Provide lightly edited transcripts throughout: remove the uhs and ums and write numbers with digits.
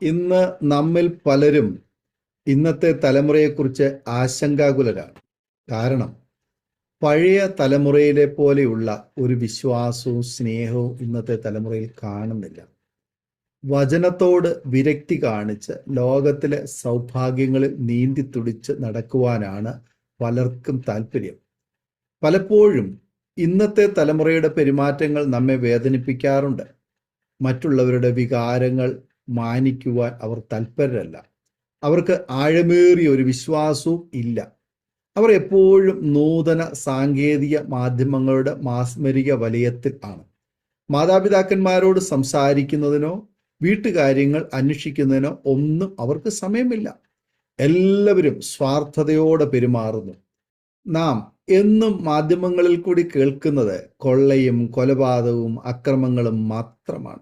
ഇന്ന് നമ്മിൽ പലരും ഇന്നത്തെ തലമുറയെക്കുറിച്ച് ആശങ്കാകുലരാണ്. കാരണം പഴയ തലമുറയിലെ പോലെയുള്ള ഒരു വിശ്വാസവും സ്നേഹവും ഇന്നത്തെ തലമുറയിൽ കാണുന്നില്ല. വചനത്തോട് വിരക്തി കാണിച്ച് ലോകത്തിലെ സൗഭാഗ്യങ്ങളിൽ നീന്തിത്തുടിച്ച് നടക്കുവാനാണ് പലർക്കും താല്പര്യം. പലപ്പോഴും ഇന്നത്തെ തലമുറയുടെ പെരുമാറ്റങ്ങൾ നമ്മെ വേദനിപ്പിക്കാറുണ്ട്. മറ്റുള്ളവരുടെ വികാരങ്ങൾ മാനിക്കുവാൻ അവർ തൽപരരല്ല. അവർക്ക് ആഴമേറിയ ഒരു വിശ്വാസവും ഇല്ല. അവർ എപ്പോഴും നൂതന സാങ്കേതിക മാധ്യമങ്ങളുടെ മാസ്മരിക വലയത്തിൽ ആണ്. മാതാപിതാക്കന്മാരോട് സംസാരിക്കുന്നതിനോ വീട്ടുകാര്യങ്ങൾ അന്വേഷിക്കുന്നതിനോ ഒന്നും അവർക്ക് സമയമില്ല. എല്ലാവരും സ്വാർത്ഥതയോടെ പെരുമാറുന്നു. നാം എന്നും മാധ്യമങ്ങളിൽ കൂടി കേൾക്കുന്നത് കൊള്ളയും കൊലപാതകവും അക്രമങ്ങളും മാത്രമാണ്.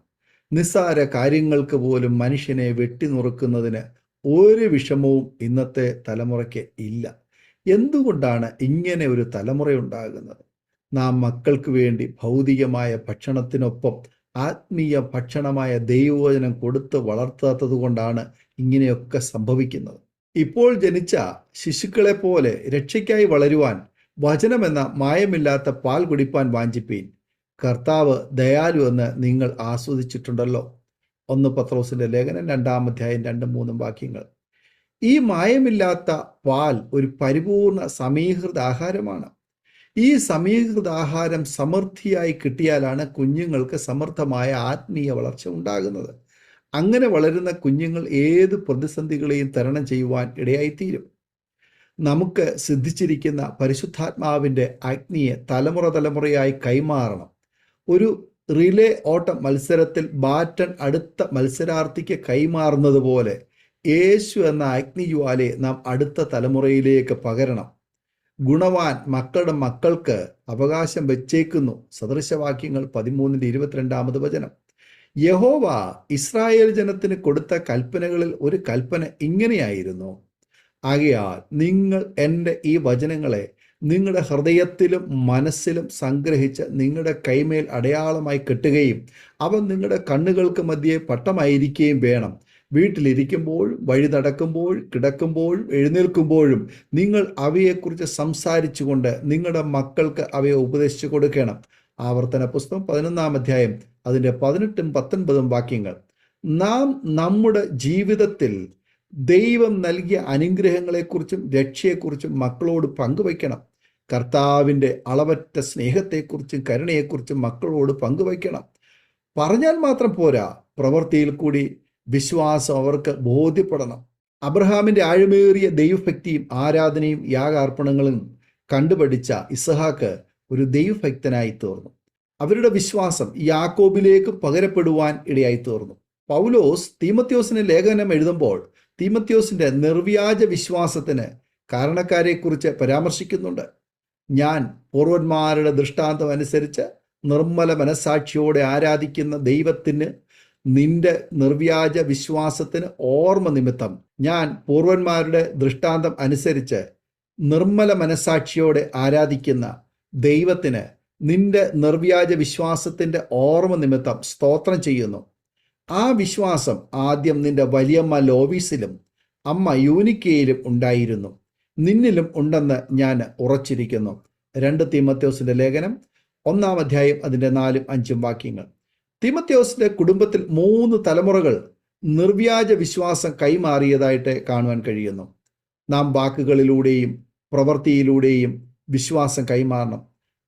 നിസ്സാര കാര്യങ്ങൾക്ക് പോലും മനുഷ്യനെ വെട്ടിനുറുക്കുന്നതിന് ഒരു വിഷമവും ഇന്നത്തെ തലമുറയ്ക്ക് ഇല്ല. എന്തുകൊണ്ടാണ് ഇങ്ങനെ ഒരു തലമുറയുണ്ടാകുന്നത്? നാം മക്കൾക്ക് വേണ്ടി ഭൗതികമായ ഭക്ഷണത്തിനൊപ്പം ആത്മീയ ഭക്ഷണമായ ദൈവവചനം കൊടുത്ത് വളർത്താത്തത് കൊണ്ടാണ് ഇങ്ങനെയൊക്കെ സംഭവിക്കുന്നത്. ഇപ്പോൾ ജനിച്ച ശിശുക്കളെ പോലെ രക്ഷയ്ക്കായി വളരുവാൻ വചനമെന്ന മായമില്ലാത്ത പാൽ കുടിപ്പാൻ വാഞ്ചിപ്പീൻ. കർത്താവ് ദയാലു എന്ന് നിങ്ങൾ ആസ്വദിച്ചിട്ടുണ്ടല്ലോ. 1 പത്രോസിന്റെ ലേഖനം 2-ാം അധ്യായം 2-3 വാക്യങ്ങൾ. ഈ മായമില്ലാത്ത പാൽ ഒരു പരിപൂർണ സമീകൃത ആഹാരമാണ്. ഈ സമീകൃത ആഹാരം സമൃദ്ധിയായി കിട്ടിയാലാണ് കുഞ്ഞുങ്ങൾക്ക് സമർത്ഥമായ ആത്മീയ വളർച്ച ഉണ്ടാകുന്നത്. അങ്ങനെ വളരുന്ന കുഞ്ഞുങ്ങൾ ഏത് പ്രതിസന്ധികളെയും തരണം ചെയ്യുവാൻ ഇടയായിത്തീരും. നമുക്ക് സിദ്ധിച്ചിരിക്കുന്ന പരിശുദ്ധാത്മാവിൻ്റെ അഗ്നിയെ തലമുറയായി കൈമാറണം. ഒരു റിലേ ഓട്ട മത്സരത്തിൽ ബാറ്റൺ അടുത്ത മത്സരാർത്ഥിക്ക് കൈമാറുന്നത് പോലെ യേശു എന്ന അഗ്നിജ്വാലയെ നാം അടുത്ത തലമുറയിലേക്ക് പകരണം. ഗുണവാൻ മക്കളുടെ മക്കൾക്ക് അവകാശം വെച്ചേക്കുന്നു. സദൃശവാക്യങ്ങൾ 13-22 വചനം. യഹോവ ഇസ്രായേൽ ജനത്തിന് കൊടുത്ത കൽപ്പനകളിൽ ഒരു കൽപ്പന ഇങ്ങനെയായിരുന്നു: ആകയാൽ നിങ്ങൾ എൻ്റെ ഈ വചനങ്ങളെ നിങ്ങളുടെ ഹൃദയത്തിലും മനസ്സിലും സംഗ്രഹിച്ച് നിങ്ങളുടെ കൈമേൽ അടയാളമായി കെട്ടുകയും അവ നിങ്ങളുടെ കണ്ണുകൾക്ക് മധ്യേ പട്ടമായിരിക്കുകയും വേണം. വീട്ടിലിരിക്കുമ്പോഴും വഴി നടക്കുമ്പോഴും കിടക്കുമ്പോഴും എഴുന്നേൽക്കുമ്പോഴും നിങ്ങൾ അവയെക്കുറിച്ച് സംസാരിച്ചുകൊണ്ട് നിങ്ങളുടെ മക്കൾക്ക് അവയെ ഉപദേശിച്ചു കൊടുക്കണം. ആവർത്തന പുസ്തകം 11-ാം അധ്യായം അതിൻ്റെ 18-19 വാക്യങ്ങൾ. നാം നമ്മുടെ ജീവിതത്തിൽ ദൈവം നൽകിയ അനുഗ്രഹങ്ങളെക്കുറിച്ചും രക്ഷയെക്കുറിച്ചും മക്കളോട് പങ്കുവയ്ക്കണം. കർത്താവിൻ്റെ അളവറ്റ സ്നേഹത്തെക്കുറിച്ചും കരുണയെക്കുറിച്ചും മക്കളോട് പങ്കുവയ്ക്കണം. പറഞ്ഞാൽ മാത്രം പോരാ, പ്രവൃത്തിയിൽ കൂടി വിശ്വാസം അവർക്ക് ബോധ്യപ്പെടണം. അബ്രഹാമിൻ്റെ ആഴമേറിയ ദൈവഭക്തിയും ആരാധനയും യാഗാർപ്പണങ്ങളും കണ്ടുപഠിച്ച ഇസ്ഹാക്ക് ഒരു ദൈവഭക്തനായി തീർന്നു. അവരുടെ വിശ്വാസം യാക്കോബിലേക്ക് പകരപ്പെടുവാൻ ഇടയായി തീർന്നു. പൗലോസ് തീമത്യോസിന് ലേഖനം എഴുതുമ്പോൾ തീമത്യോസിന്റെ നിർവ്യാജ വിശ്വാസത്തിന് കാരണക്കാരെക്കുറിച്ച് പരാമർശിക്കുന്നുണ്ട്. ഞാൻ പൂർവന്മാരുടെ ദൃഷ്ടാന്തം അനുസരിച്ച് നിർമ്മല മനസാക്ഷിയോടെ ആരാധിക്കുന്ന ദൈവത്തിന് നിന്റെ നിർവ്യാജ വിശ്വാസത്തിന് ഓർമ്മ നിമിത്തം ഞാൻ പൂർവന്മാരുടെ ദൃഷ്ടാന്തം അനുസരിച്ച് നിർമ്മല മനസാക്ഷിയോടെ ആരാധിക്കുന്ന ദൈവത്തിന് നിന്റെ നിർവ്യാജ വിശ്വാസത്തിൻ്റെ ഓർമ്മ നിമിത്തം സ്തോത്രം ചെയ്യുന്നു. ആ വിശ്വാസം ആദ്യം നിന്റെ വലിയമ്മ ലോവീസിലും അമ്മ യൂനിക്കയിലും ഉണ്ടായിരുന്നു, നിന്നിലും ഉണ്ടെന്ന് ഞാൻ ഉറച്ചിരിക്കുന്നു. 2 തീമത്യോസിന്റെ ലേഖനം 1-ാം അധ്യായം അതിൻ്റെ 4-5 വാക്യങ്ങൾ. തീമത്യോസിന്റെ കുടുംബത്തിൽ 3 തലമുറകൾ നിർവ്യാജ വിശ്വാസം കൈമാറിയതായിട്ട് കാണുവാൻ കഴിയുന്നു. നാം വാക്കുകളിലൂടെയും പ്രവൃത്തിയിലൂടെയും വിശ്വാസം കൈമാറണം.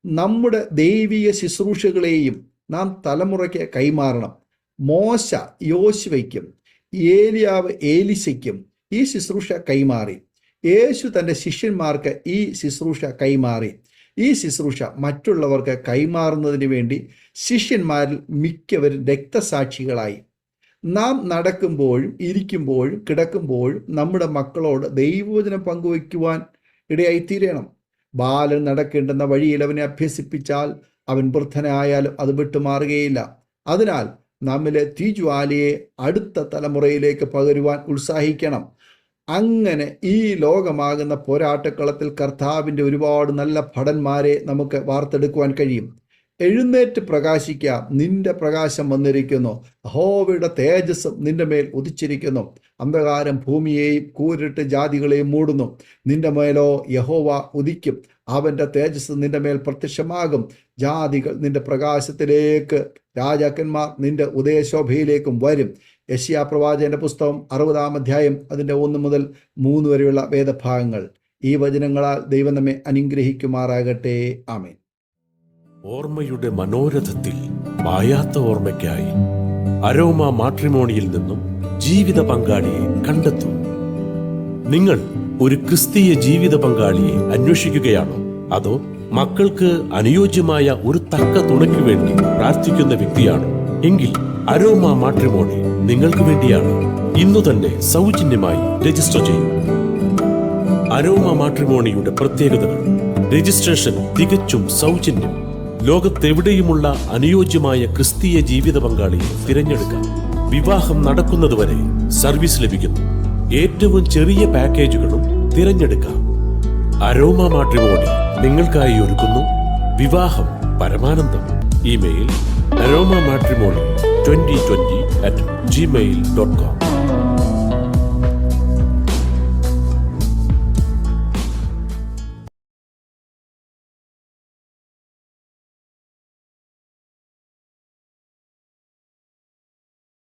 നമ്മുടെ ദൈവിക ശുശ്രൂഷകളെയും നാം തലമുറയ്ക്ക് കൈമാറണം. മോശ യോശുവയ്ക്കും ഏലിയാവ് ഏലിശയ്ക്കും ഈ ശുശ്രൂഷ കൈമാറി. യേശു തൻ്റെ ശിഷ്യന്മാർക്ക് ഈ ശുശ്രൂഷ കൈമാറി. ഈ ശുശ്രൂഷ മറ്റുള്ളവർക്ക് കൈമാറുന്നതിന് വേണ്ടി ശിഷ്യന്മാരിൽ മിക്കവരും രക്തസാക്ഷികളായി. നാം നടക്കുമ്പോഴും ഇരിക്കുമ്പോഴും കിടക്കുമ്പോഴും നമ്മുടെ മക്കളോട് ദൈവവചനം പങ്കുവയ്ക്കുവാൻ ഇടയായിത്തീരണം. ബാലൻ നടക്കേണ്ടുന്ന വഴിയിൽ അവനെ അഭ്യസിപ്പിച്ചാൽ അവൻ വൃദ്ധനായാലും അത് വിട്ടുമാറുകയില്ല. അതിനാൽ നമ്മിലെ തീജ്വാലയെ അടുത്ത തലമുറയിലേക്ക് പകരുവാൻ ഉത്സാഹിക്കണം. അങ്ങനെ ഈ ലോകമാകുന്ന പോരാട്ടക്കളത്തിൽ കർത്താവിൻ്റെ ഒരുപാട് നല്ല ഭടന്മാരെ നമുക്ക് വാർത്തെടുക്കുവാൻ കഴിയും. എഴുന്നേറ്റ് പ്രകാശിക്കുക, നിന്റെ പ്രകാശം വന്നിരിക്കുന്നു. യഹോവയുടെ തേജസ് നിന്റെ മേൽ ഉദിച്ചിരിക്കുന്നു. അന്ധകാരം ഭൂമിയെയും കൂരിട്ട് ജാതികളെയും മൂടുന്നു. നിന്റെ മേലോ യഹോവ ഉദിക്കും. അവൻ്റെ തേജസ് നിന്റെ മേൽ പ്രത്യക്ഷമാകും. ജാതികൾ നിന്റെ പ്രകാശത്തിലേക്ക്, രാജാക്കന്മാർ നിന്റെ ഉദയശോഭയിലേക്കും വരും. യെശയ്യാ പ്രവാചകന്റെ പുസ്തകം 60-ാം അധ്യായം അതിൻ്റെ 1 മുതൽ 3 വരെയുള്ള വേദഭാഗങ്ങൾ. ഈ വചനങ്ങളാൽ ദൈവം നമ്മെ അനുഗ്രഹിക്കുമാറാകട്ടെ. ആമേൻ. ഓർമ്മയുടെ മനോരഥത്തിൽ മായാത്ത ഓർമ്മയ്ക്കായി അരോമ മാട്രിമോണിയിൽ നിന്നും ജീവിത പങ്കാളിയെ കണ്ടെത്തൂ. നിങ്ങൾ ഒരു ക്രിസ്തീയ ജീവിത പങ്കാളിയെ അന്വേഷിക്കുകയാണോ? അതോ മക്കൾക്ക് അനുയോജ്യമായ ഒരു തക്ക തുണയ്ക്ക് വേണ്ടി പ്രാർത്ഥിക്കുന്ന വ്യക്തിയാണോ? എങ്കിൽ അരോമ മാട്രിമോണി നിങ്ങൾക്ക് വേണ്ടിയാണ്. ഇന്നു തന്നെ സൗജന്യമായി രജിസ്റ്റർ ചെയ്യൂ. അരോമ മാട്രിമോണിയുടെ പ്രത്യേകതകൾ: രജിസ്ട്രേഷൻ തികച്ചും സൗജന്യം. ലോകത്തെവിടെയുമുള്ള അനുയോജ്യമായ ക്രിസ്തീയ ജീവിത പങ്കാളിയെ തിരഞ്ഞെടുക്കാം. വിവാഹം നടക്കുന്നതുവരെ സർവീസ് ലഭിക്കുന്നു. ഏറ്റവും ചെറിയ പാക്കേജുകളും തിരഞ്ഞെടുക്കാം. അരോമ മാട്രിമോണി നിങ്ങൾക്കായി ഒരുക്കുന്നു വിവാഹം പരമാനന്ദം. Email aroma matrimony2020@gmail.com